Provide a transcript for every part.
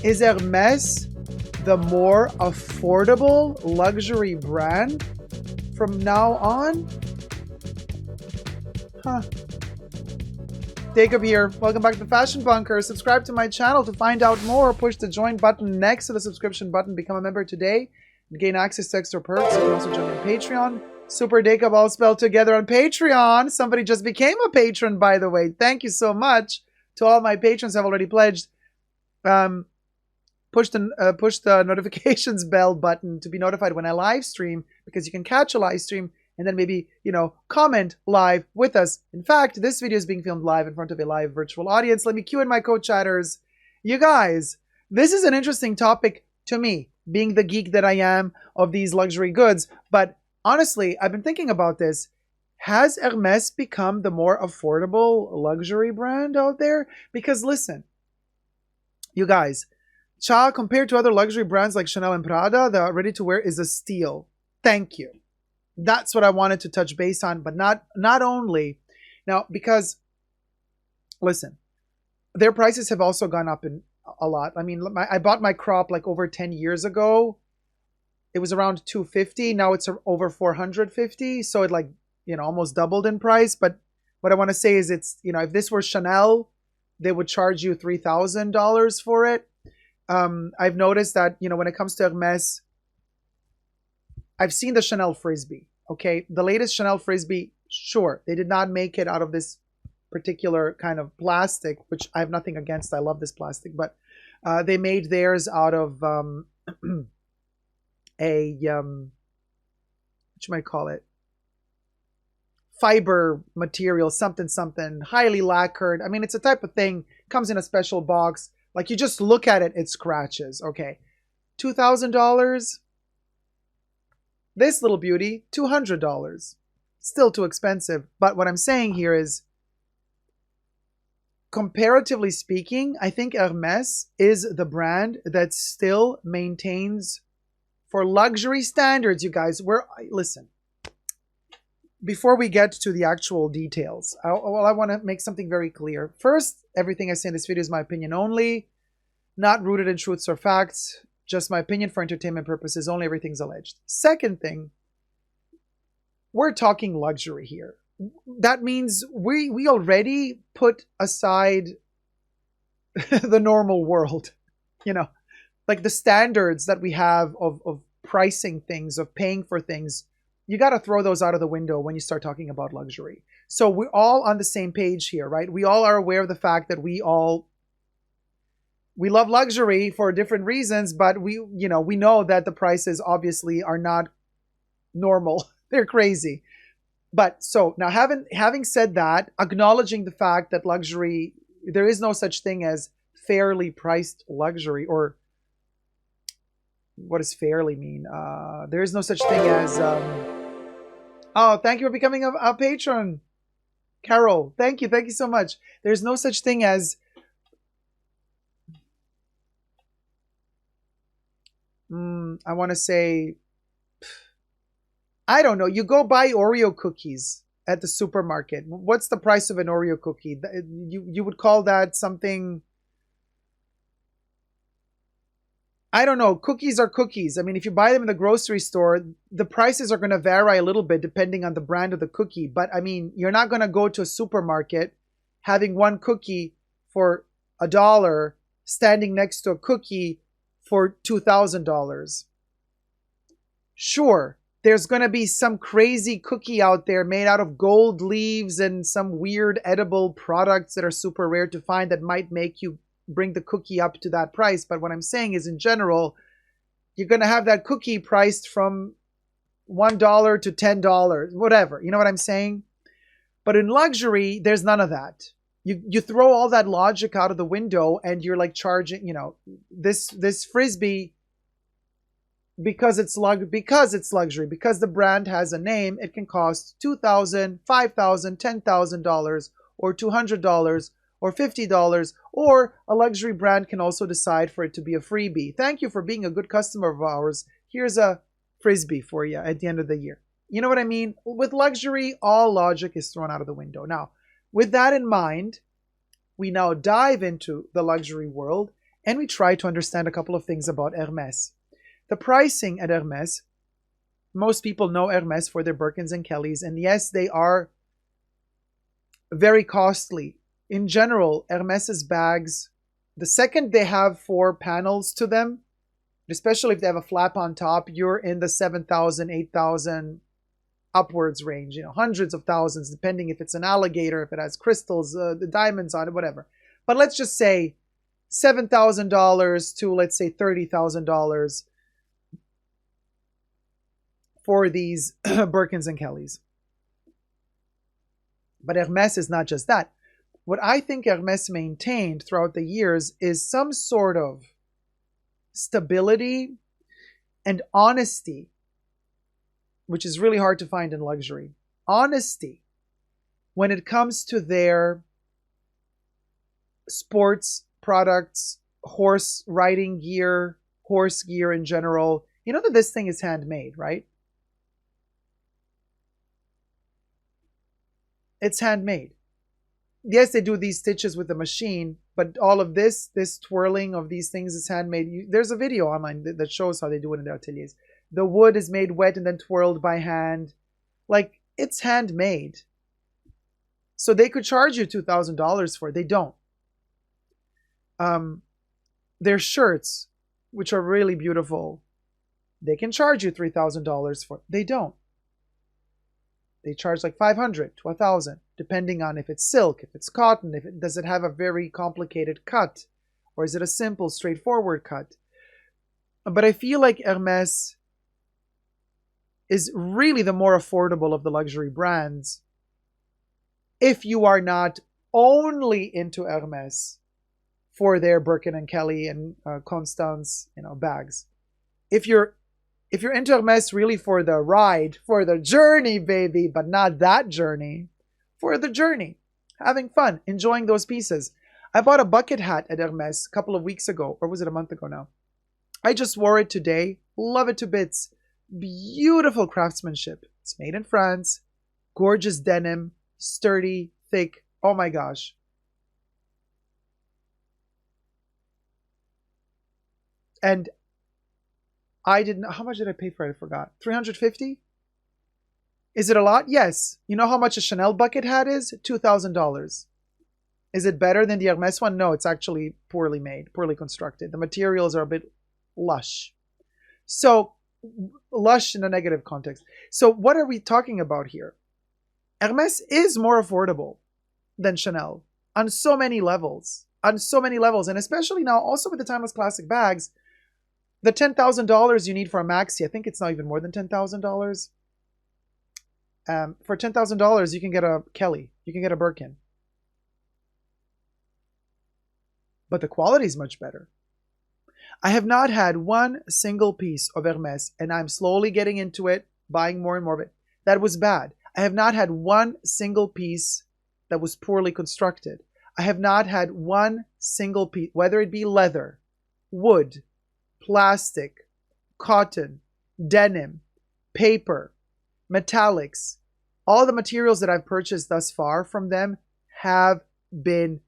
Is Hermes the more affordable luxury brand from now on? Huh. Dacob here. Welcome back to the Fashion Bunker. Subscribe to my channel to find out more. Push the join button next to the subscription button. Become a member today and gain access to extra perks. You can also join on Patreon. Super Dacob all spelled together on Patreon. Somebody just became a patron, by the way. Thank you so much to all my patrons who have already pledged. Push the notifications bell button to be notified when I live stream, because you can catch a live stream and then maybe, comment live with us. In fact, this video is being filmed live in front of a live virtual audience. Let me cue in my co-chatters. You guys, this is an interesting topic to me, being the geek that I am of these luxury goods. But honestly, I've been thinking about this. Has Hermes become the more affordable luxury brand out there? Because listen, you guys, compared to other luxury brands like Chanel and Prada, the ready-to-wear is a steal. Thank you. That's what I wanted to touch base on, but not only. Now, because, listen, their prices have also gone up a lot. I mean, I bought my crop like over 10 years ago. It was around $250. Now it's over $450. So it almost doubled in price. But what I want to say is if this were Chanel, they would charge you $3,000 for it. I've noticed that, when it comes to Hermes, I've seen the Chanel Frisbee, okay? The latest Chanel Frisbee, sure, they did not make it out of this particular kind of plastic, which I have nothing against. I love this plastic, but they made theirs out of what you might call it, fiber material, something, highly lacquered. I mean, it's a type of thing, comes in a special box. Like, you just look at it, it scratches, okay? $2,000. This little beauty, $200. Still too expensive. But what I'm saying here is, comparatively speaking, I think Hermes is the brand that still maintains, for luxury standards, you guys, listen, before we get to the actual details, I want to make something very clear. First, everything I say in this video is my opinion only, not rooted in truths or facts. Just my opinion for entertainment purposes only. Everything's alleged. Second thing, we're talking luxury here. That means we already put aside the normal world, like the standards that we have of pricing things, of paying for things. You got to throw those out of the window when you start talking about luxury. So we're all on the same page here, right? We all are aware of the fact that we love luxury for different reasons, but we know that the prices obviously are not normal. They're crazy. But so now having said that, acknowledging the fact that luxury, there is no such thing as fairly priced luxury, or what does fairly mean? There is no such thing as, oh, thank you for becoming a patron, Carol. Thank you so much. There's no such thing as, I want to say, I don't know. You go buy Oreo cookies at the supermarket. What's the price of an Oreo cookie? You would call that something, I don't know. Cookies are cookies. I mean, if you buy them in the grocery store, the prices are going to vary a little bit depending on the brand of the cookie. But I mean, you're not going to go to a supermarket having one cookie for $1 standing next to a cookie for $2,000. Sure, there's going to be some crazy cookie out there made out of gold leaves and some weird edible products that are super rare to find that might make you bring the cookie up to that price. But what I'm saying is, in general, you're going to have that cookie priced from $1 to $10, whatever. You know what I'm saying? But in luxury, there's none of that. You throw all that logic out of the window, and you're like charging, this Frisbee, because it's luxury, because the brand has a name, it can cost $2,000, $5,000, $10,000, or $200, or $50, or a luxury brand can also decide for it to be a freebie. Thank you for being a good customer of ours. Here's a Frisbee for you at the end of the year. You know what I mean? With luxury, all logic is thrown out of the window. Now, with that in mind, we now dive into the luxury world and we try to understand a couple of things about Hermes. The pricing at Hermes, most people know Hermes for their Birkins and Kellys, and yes, they are very costly. In general, Hermes's bags, the second they have 4 panels to them, especially if they have a flap on top, you're in the 7,000, 8,000 upwards range, hundreds of thousands, depending if it's an alligator, if it has crystals, the diamonds on it, whatever. But let's just say $7,000 to, let's say, $30,000 for these Birkins and Kellys. But Hermes is not just that. What I think Hermes maintained throughout the years is some sort of stability and honesty, which is really hard to find in luxury. Honesty when it comes to their sports products, horse riding gear, horse gear in general. You know that this thing is handmade, right? It's handmade. Yes, they do these stitches with the machine, but all of this twirling of these things is handmade. There's a video online that shows how they do it in their ateliers. The wood is made wet and then twirled by hand. Like, it's handmade. So they could charge you $2,000 for it. They don't. Their shirts, which are really beautiful, they can charge you $3,000 for it. They don't. They charge like $500 to $1,000, depending on if it's silk, if it's cotton, does it have a very complicated cut, or is it a simple, straightforward cut? But I feel like Hermes is really the more affordable of the luxury brands if you are not only into Hermes for their Birkin and Kelly and Constance, bags. If you're into Hermes really for the ride, for the journey, baby, but not that journey, for the journey, having fun, enjoying those pieces. I bought a bucket hat at Hermes a couple of weeks ago, or was it a month ago now? I just wore it today. Love it to bits. Beautiful craftsmanship. It's made in France. Gorgeous denim, sturdy, thick. Oh my gosh. And I didn't. How much did I pay for it? I forgot. $350? Is it a lot? Yes. You know how much a Chanel bucket hat is? $2,000. Is it better than the Hermes one? No, it's actually poorly made, poorly constructed. The materials are a bit lush. So, lush in a negative context. So what are we talking about here? Hermes is more affordable than Chanel on so many levels. On so many levels. And especially now, also with the timeless classic bags, the $10,000 you need for a maxi, I think it's not even more than $10,000. For $10,000, you can get a Kelly. You can get a Birkin. But the quality is much better. I have not had one single piece of Hermes, and I'm slowly getting into it, buying more and more of it, that was bad. I have not had one single piece that was poorly constructed. I have not had one single piece, whether it be leather, wood, plastic, cotton, denim, paper, metallics. All the materials that I've purchased thus far from them have been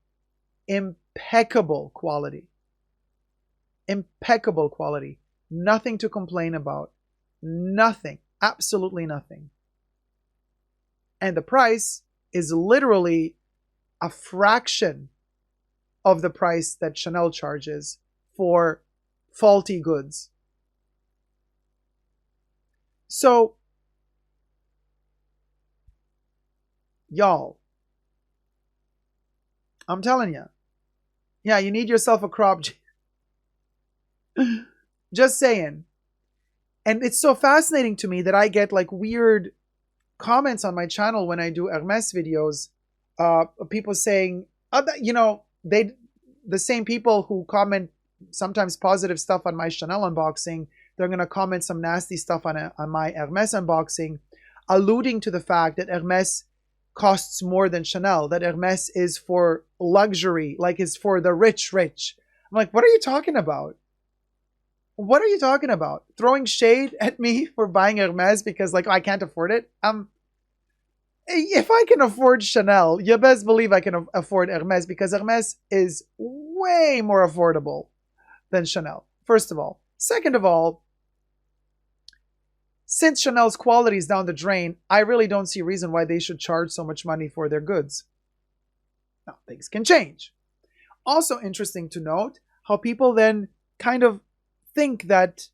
impeccable quality. Impeccable quality. Nothing to complain about. Nothing. Absolutely nothing. And the price is literally a fraction of the price that Chanel charges for faulty goods. So, y'all, I'm telling you, yeah, you need yourself a crop. Just saying. And it's so fascinating to me that I get like weird comments on my channel when I do Hermes videos. People saying, the same people who comment sometimes positive stuff on my Chanel unboxing, they're going to comment some nasty stuff on my Hermes unboxing, alluding to the fact that Hermes costs more than Chanel, that Hermes is for luxury, like is for the rich. I'm like, what are you talking about? What are you talking about? Throwing shade at me for buying Hermes because like I can't afford it? If I can afford Chanel, you best believe I can afford Hermes because Hermes is way more affordable than Chanel, first of all. Second of all, since Chanel's quality is down the drain, I really don't see a reason why they should charge so much money for their goods. Now, things can change. Also interesting to note how people then kind of think that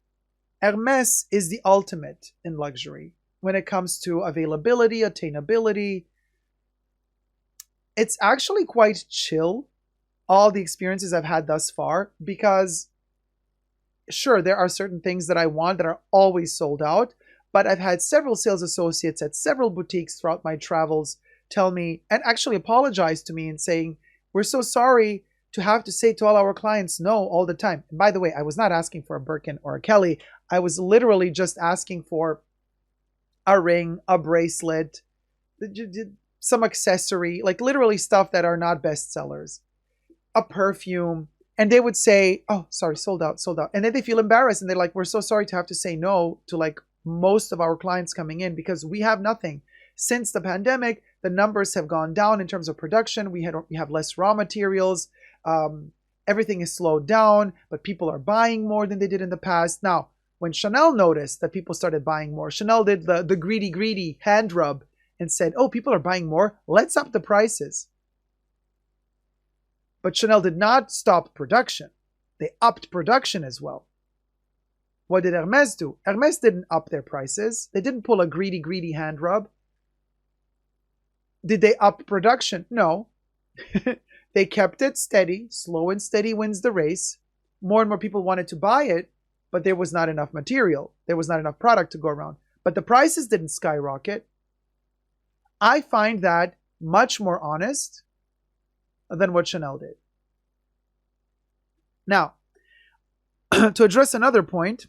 Hermes is the ultimate in luxury when it comes to availability, attainability. It's actually quite chill, all the experiences I've had thus far, because sure, there are certain things that I want that are always sold out, but I've had several sales associates at several boutiques throughout my travels tell me and actually apologize to me and saying, we're so sorry to have to say to all our clients no all the time. And by the way, I was not asking for a Birkin or a Kelly. I was literally just asking for a ring, a bracelet, some accessory, like literally stuff that are not bestsellers, a perfume. And they would say, oh, sorry, sold out, sold out. And then they feel embarrassed and they're like, we're so sorry to have to say no to like most of our clients coming in because we have nothing. Since the pandemic, the numbers have gone down in terms of production. We have less raw materials. Everything is slowed down, but people are buying more than they did in the past. Now, when Chanel noticed that people started buying more, Chanel did the greedy hand rub and said, oh, people are buying more. Let's up the prices. But Chanel did not stop production. They upped production as well. What did Hermes do? Hermes didn't up their prices. They didn't pull a greedy hand rub. Did they up production? No. They kept it steady. Slow and steady wins the race. More and more people wanted to buy it, but there was not enough material. There was not enough product to go around. But the prices didn't skyrocket. I find that much more honest than what Chanel did. Now, to address another point,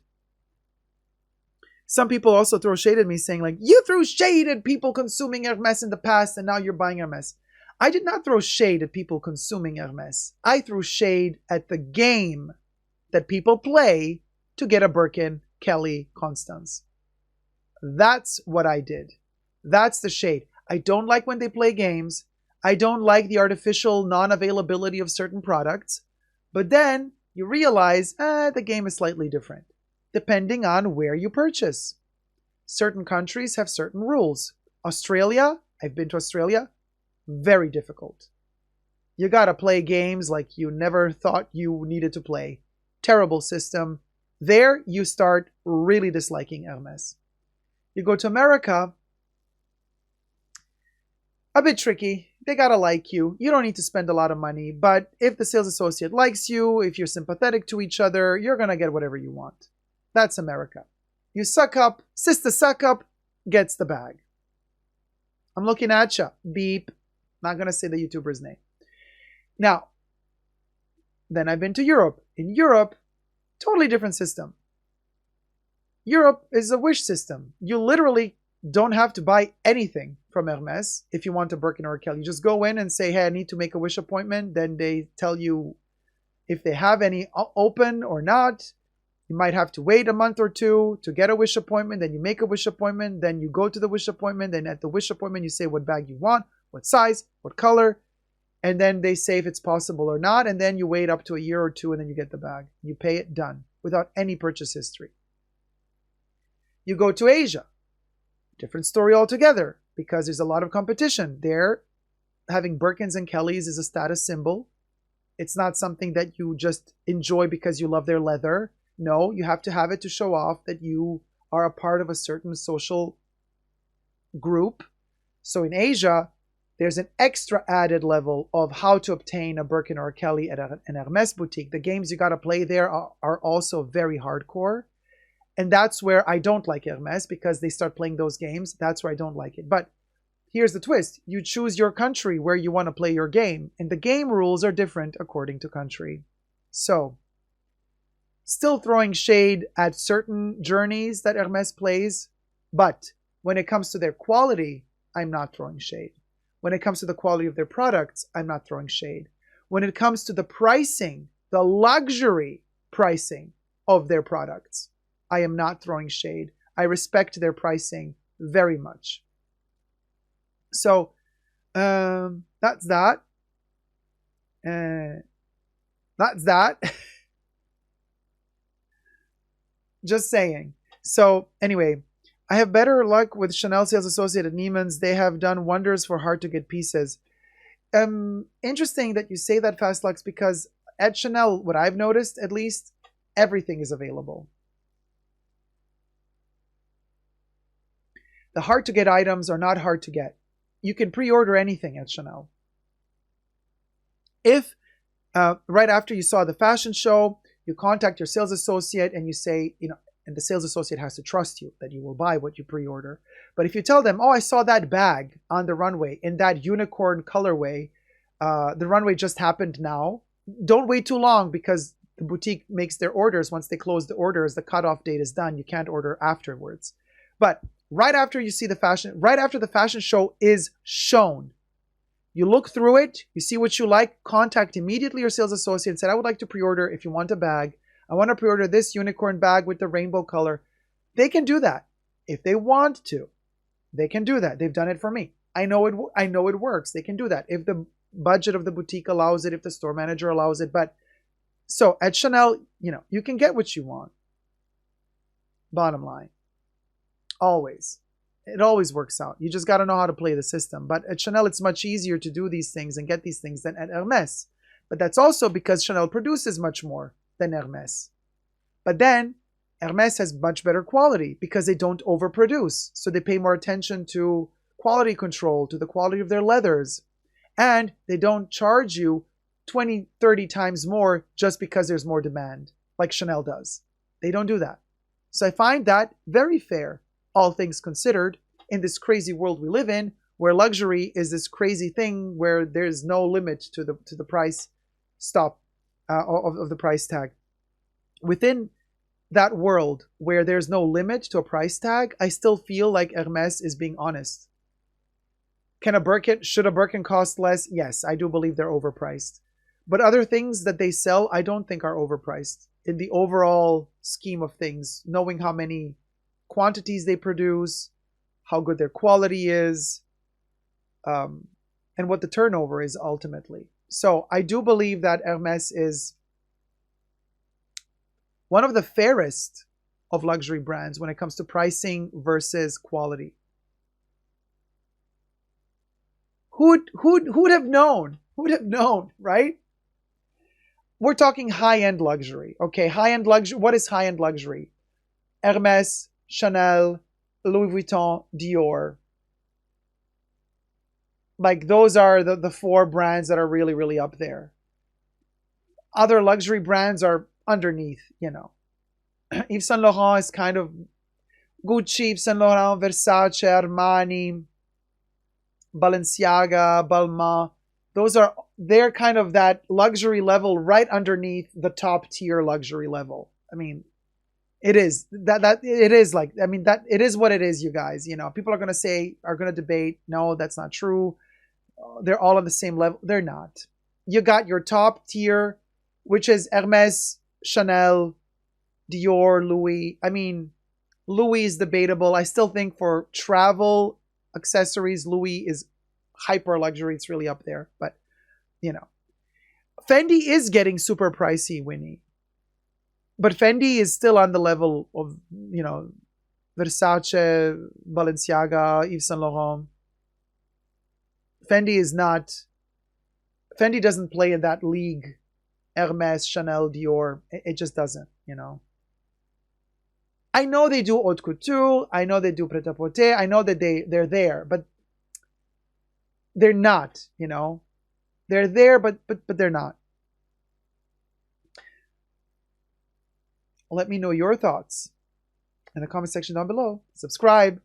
some people also throw shade at me saying like, you threw shade at people consuming Hermes in the past and now you're buying Hermes. I did not throw shade at people consuming Hermes. I threw shade at the game that people play to get a Birkin, Kelly, Constance. That's what I did. That's the shade. I don't like when they play games. I don't like the artificial non-availability of certain products. But then you realize the game is slightly different, depending on where you purchase. Certain countries have certain rules. Australia, I've been to Australia, very difficult. You gotta play games like you never thought you needed to play. Terrible system. There, you start really disliking Hermes. You go to America, a bit tricky. They gotta like you. You don't need to spend a lot of money, but if the sales associate likes you, if you're sympathetic to each other, you're gonna get whatever you want. That's America. You suck up, sister suck up, gets the bag. I'm looking at ya. Beep. Not gonna say the YouTuber's name. Now, then I've been to Europe. In Europe, totally different system. Europe is a wish system. You literally don't have to buy anything from Hermes if you want a Birkin or a Kelly. You just go in and say, hey, I need to make a wish appointment. Then they tell you if they have any open or not. You might have to wait a month or two to get a wish appointment. Then you make a wish appointment. Then you go to the wish appointment. Then at the wish appointment, you say what bag you want, what size, what color. And then they say if it's possible or not. And then you wait up to a year or two and then you get the bag. You pay it, done, without any purchase history. You go to Asia. Different story altogether because there's a lot of competition. There, having Birkins and Kellys is a status symbol. It's not something that you just enjoy because you love their leather. No, you have to have it to show off that you are a part of a certain social group. So in Asia, there's an extra added level of how to obtain a Birkin or a Kelly at an Hermes boutique. The games you got to play there are also very hardcore. And that's where I don't like Hermes because they start playing those games. That's where I don't like it. But here's the twist. You choose your country where you want to play your game. And the game rules are different according to country. So, still throwing shade at certain journeys that Hermes plays. But when it comes to their quality, I'm not throwing shade. When it comes to the quality of their products, I'm not throwing shade. When it comes to the pricing, the luxury pricing of their products, I am not throwing shade. I respect their pricing very much. So that's that. That's that. Just saying. So anyway, I have better luck with Chanel sales associate at Neiman's. They have done wonders for hard to get pieces. Interesting that you say that, Fast Lux, because at Chanel, what I've noticed at least, everything is available. The hard to get items are not hard to get. You can pre-order anything at Chanel. If right after you saw the fashion show, you contact your sales associate and you say, and the sales associate has to trust you that you will buy what you pre-order. But if you tell them, oh, I saw that bag on the runway in that unicorn colorway, the runway just happened now. Don't wait too long, because the boutique makes their orders. Once they close the orders, the cutoff date is done. You can't order afterwards. But right after you see the fashion, right after the fashion show is shown, you look through it, you see what you like, contact immediately your sales associate and say, I would like to pre-order if you want a bag. I want to pre-order this unicorn bag with the rainbow color. They can do that. If they want to, they can do that. They've done it for me. I know it works. They can do that. If the budget of the boutique allows it, if the store manager allows it. But so at Chanel, you can get what you want. Bottom line. Always. It always works out. You just got to know how to play the system. But at Chanel, it's much easier to do these things and get these things than at Hermes. But that's also because Chanel produces much more than Hermes. But then Hermes has much better quality because they don't overproduce. So they pay more attention to quality control, to the quality of their leathers. And they don't charge you 20, 30 times more just because there's more demand, like Chanel does. They don't do that. So I find that very fair, all things considered, in this crazy world we live in, where luxury is this crazy thing where there's no limit to the price stop of the price tag. Within that world where there's no limit to a price tag, I still feel like Hermes is being honest. Should a Birkin cost less? Yes, I do believe they're overpriced. But other things that they sell, I don't think are overpriced. In the overall scheme of things, knowing how many quantities they produce, how good their quality is, and what the turnover is ultimately. So I do believe that Hermes is one of the fairest of luxury brands when it comes to pricing versus quality. Who'd have known? Who'd have known, right? We're talking high-end luxury. Okay, high-end luxury. What is high-end luxury? Hermes, Chanel, Louis Vuitton, Dior. Like, those are the four brands that are really, really up there. Other luxury brands are underneath, Yves Saint Laurent is kind of Gucci, Yves Saint Laurent, Versace, Armani, Balenciaga, Balmain. They're kind of that luxury level right underneath the top tier luxury level. I mean, it is that it is like, that it is what it is, you guys. People are going to debate, no, that's not true. They're all on the same level. They're not. You got your top tier, which is Hermes, Chanel, Dior, Louis. Louis is debatable. I still think for travel accessories, Louis is hyper luxury. It's really up there. But, Fendi is getting super pricey, Winnie. But Fendi is still on the level of, Versace, Balenciaga, Yves Saint Laurent. Fendi doesn't play in that league. Hermes, Chanel, Dior. It just doesn't, I know they do haute couture. I know they do pret-à-porter. I know that they're there, but they're not, They're there, but they're not. Let me know your thoughts in the comment section down below. Subscribe.